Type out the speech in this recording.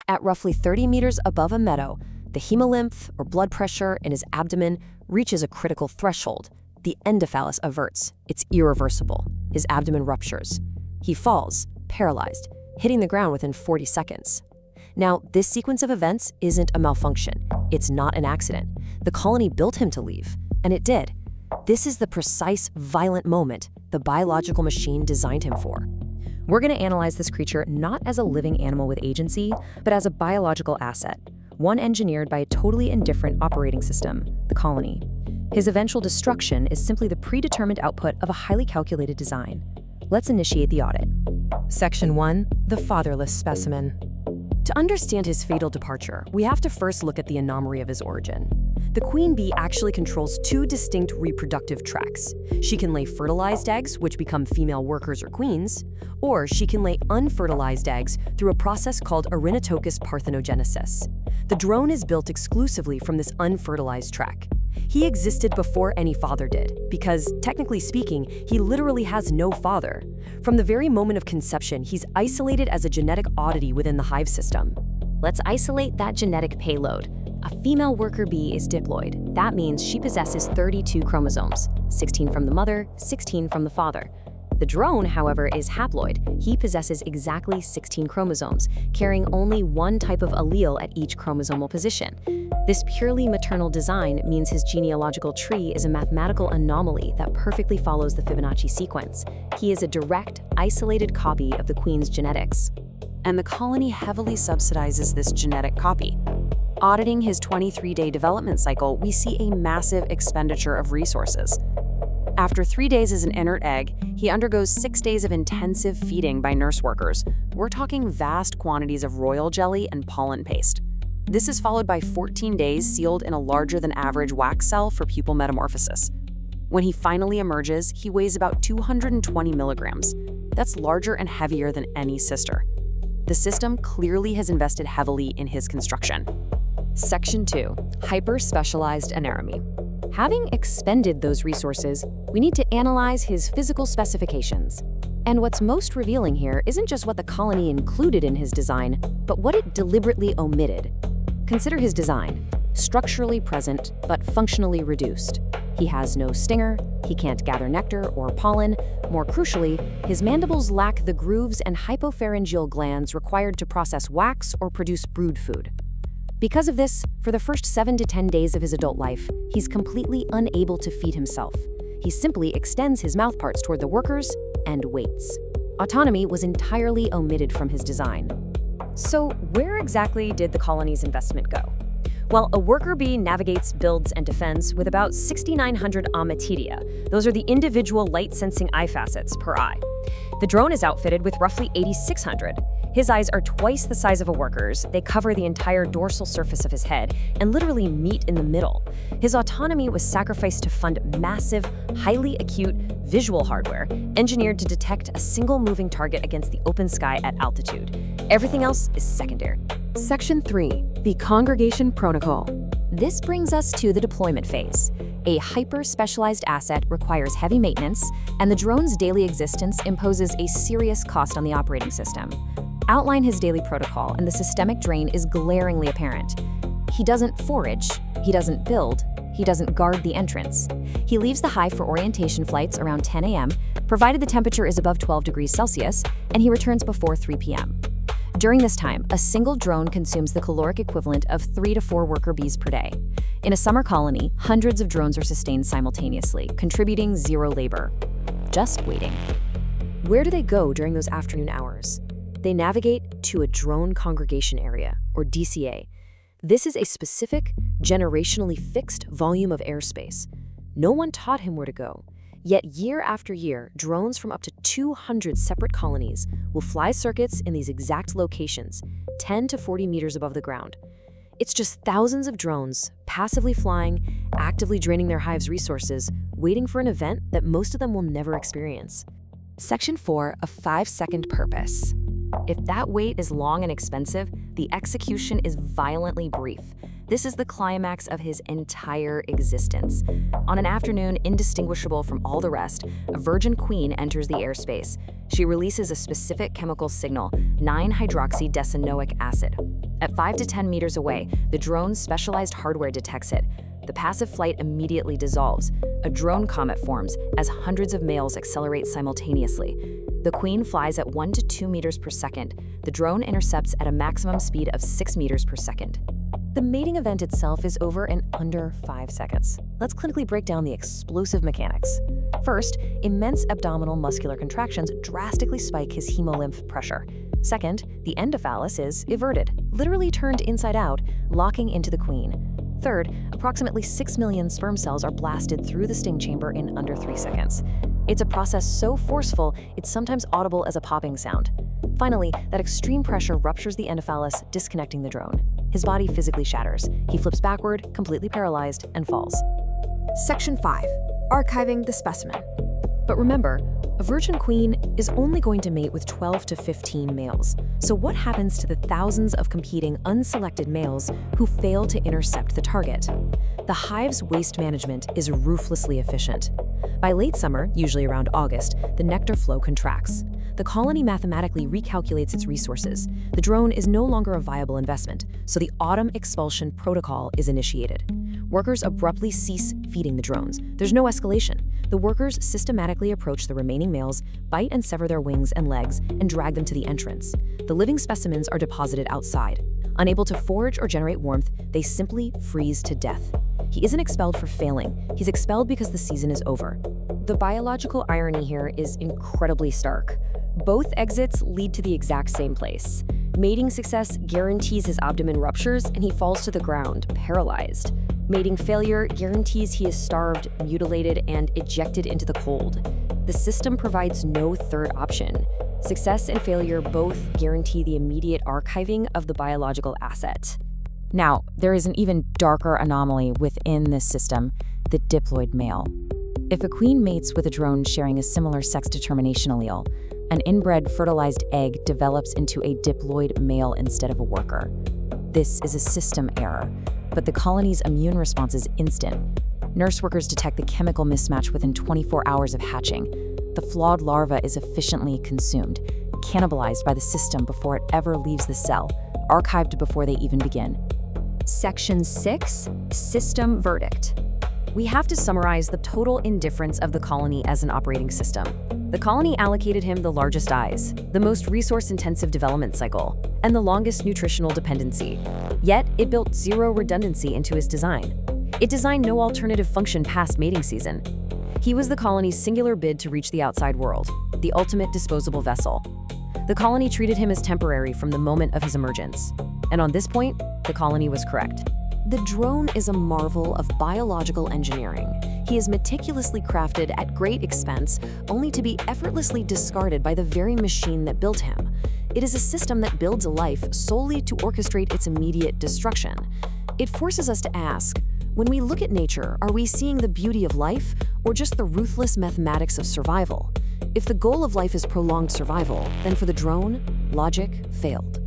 At roughly 30 meters above a meadow, the hemolymph, or blood pressure, in his abdomen reaches a critical threshold. The endophallus averts. It's irreversible. His abdomen ruptures. He falls, paralyzed, hitting the ground within 40 seconds. Now, this sequence of events isn't a malfunction. It's not an accident. The colony built him to leave, and it did. This is the precise, violent moment the biological machine designed him for. We're going to analyze this creature not as a living animal with agency, but as a biological asset, one engineered by a totally indifferent operating system, the colony. His eventual destruction is simply the predetermined output of a highly calculated design. Let's initiate the audit. Section 1. The fatherless specimen. To understand his fatal departure, we have to first look at the anomaly of his origin. The queen bee actually controls two distinct reproductive tracts. She can lay fertilized eggs, which become female workers or queens, or she can lay unfertilized eggs through a process called Ornithocus parthenogenesis. The drone is built exclusively from this unfertilized tract. He existed before any father did, because, technically speaking, he literally has no father. From the very moment of conception, he's isolated as a genetic oddity within the hive system. Let's isolate that genetic payload. A female worker bee is diploid. That means she possesses 32 chromosomes, 16 from the mother, 16 from the father. The drone, however, is haploid. He possesses exactly 16 chromosomes, carrying only one type of allele at each chromosomal position. This purely maternal design means his genealogical tree is a mathematical anomaly that perfectly follows the Fibonacci sequence. He is a direct, isolated copy of the queen's genetics. And the colony heavily subsidizes this genetic copy. Auditing his 23-day development cycle, we see a massive expenditure of resources. After 3 days as an inert egg, he undergoes 6 days of intensive feeding by nurse workers. We're talking vast quantities of royal jelly and pollen paste. This is followed by 14 days sealed in a larger-than-average wax cell for pupal metamorphosis. When he finally emerges, he weighs about 220 milligrams. That's larger and heavier than any sister. The system clearly has invested heavily in his construction. Section 2. Hyper-specialized anatomy. Having expended those resources, we need to analyze his physical specifications. And what's most revealing here isn't just what the colony included in his design, but what it deliberately omitted. Consider his design: structurally present, but functionally reduced. He has no stinger, he can't gather nectar or pollen. More crucially, his mandibles lack the grooves and hypopharyngeal glands required to process wax or produce brood food. Because of this, for the first 7 to 10 days of his adult life, he's completely unable to feed himself. He simply extends his mouthparts toward the workers and waits. Autonomy was entirely omitted from his design. So where exactly did the colony's investment go? Well, a worker bee navigates, builds, and defends with about 6,900 ommatidia. Those are the individual light-sensing eye facets per eye. The drone is outfitted with roughly 8,600. His eyes are twice the size of a worker's. They cover the entire dorsal surface of his head and literally meet in the middle. His autonomy was sacrificed to fund massive, highly acute visual hardware engineered to detect a single moving target against the open sky at altitude. Everything else is secondary. Section 3. The Congregation Protocol. This brings us to the deployment phase. A hyper-specialized asset requires heavy maintenance, and the drone's daily existence imposes a serious cost on the operating system. Outline his daily protocol, and the systemic drain is glaringly apparent. He doesn't forage, he doesn't build, he doesn't guard the entrance. He leaves the hive for orientation flights around 10 a.m., provided the temperature is above 12 degrees Celsius, and he returns before 3 p.m. During this time, a single drone consumes the caloric equivalent of 3 to 4 worker bees per day. In a summer colony, hundreds of drones are sustained simultaneously, contributing zero labor. Just waiting. Where do they go during those afternoon hours? They navigate to a drone congregation area, or DCA. This is a specific, generationally fixed volume of airspace. No one taught him where to go. Yet year after year, drones from up to 200 separate colonies will fly circuits in these exact locations, 10 to 40 meters above the ground. It's just thousands of drones, passively flying, actively draining their hive's resources, waiting for an event that most of them will never experience. Section 4, a 5-second purpose. If that wait is long and expensive, the execution is violently brief. This is the climax of his entire existence. On an afternoon indistinguishable from all the rest, a virgin queen enters the airspace. She releases a specific chemical signal, 9-hydroxydecanoic acid. At 5 to 10 meters away, the drone's specialized hardware detects it. The passive flight immediately dissolves. A drone comet forms as hundreds of males accelerate simultaneously. The queen flies at 1 to 2 meters per second. The drone intercepts at a maximum speed of 6 meters per second. The mating event itself is over in under 5 seconds. Let's clinically break down the explosive mechanics. First, immense abdominal muscular contractions drastically spike his hemolymph pressure. Second, the endophallus is everted, literally turned inside out, locking into the queen. Third, approximately 6 million sperm cells are blasted through the sting chamber in under 3 seconds. It's a process so forceful, it's sometimes audible as a popping sound. Finally, that extreme pressure ruptures the endophallus, disconnecting the drone. His body physically shatters. He flips backward, completely paralyzed, and falls. Section 5. Archiving the specimen. But remember, a virgin queen is only going to mate with 12 to 15 males. So what happens to the thousands of competing unselected males who fail to intercept the target? The hive's waste management is ruthlessly efficient. By late summer, usually around August, the nectar flow contracts. The colony mathematically recalculates its resources. The drone is no longer a viable investment, so the autumn expulsion protocol is initiated. Workers abruptly cease feeding the drones. There's no escalation. The workers systematically approach the remaining males, bite and sever their wings and legs, and drag them to the entrance. The living specimens are deposited outside. Unable to forage or generate warmth, they simply freeze to death. He isn't expelled for failing. He's expelled because the season is over. The biological irony here is incredibly stark. Both exits lead to the exact same place. Mating success guarantees his abdomen ruptures and he falls to the ground, paralyzed. Mating failure guarantees he is starved, mutilated, and ejected into the cold. The system provides no third option. Success and failure both guarantee the immediate archiving of the biological asset. Now, there is an even darker anomaly within this system, the diploid male. If a queen mates with a drone sharing a similar sex determination allele, an inbred fertilized egg develops into a diploid male instead of a worker. This is a system error, but the colony's immune response is instant. Nurse workers detect the chemical mismatch within 24 hours of hatching. The flawed larva is efficiently consumed, cannibalized by the system before it ever leaves the cell, archived before they even begin. Section 6. System verdict. We have to summarize the total indifference of the colony as an operating system. The colony allocated him the largest eyes, the most resource-intensive development cycle, and the longest nutritional dependency. Yet, it built zero redundancy into his design. It designed no alternative function past mating season. He was the colony's singular bid to reach the outside world, the ultimate disposable vessel. The colony treated him as temporary from the moment of his emergence. And on this point, the colony was correct. The drone is a marvel of biological engineering. He is meticulously crafted at great expense, only to be effortlessly discarded by the very machine that built him. It is a system that builds a life solely to orchestrate its immediate destruction. It forces us to ask, when we look at nature, are we seeing the beauty of life or just the ruthless mathematics of survival? If the goal of life is prolonged survival, then for the drone, logic failed.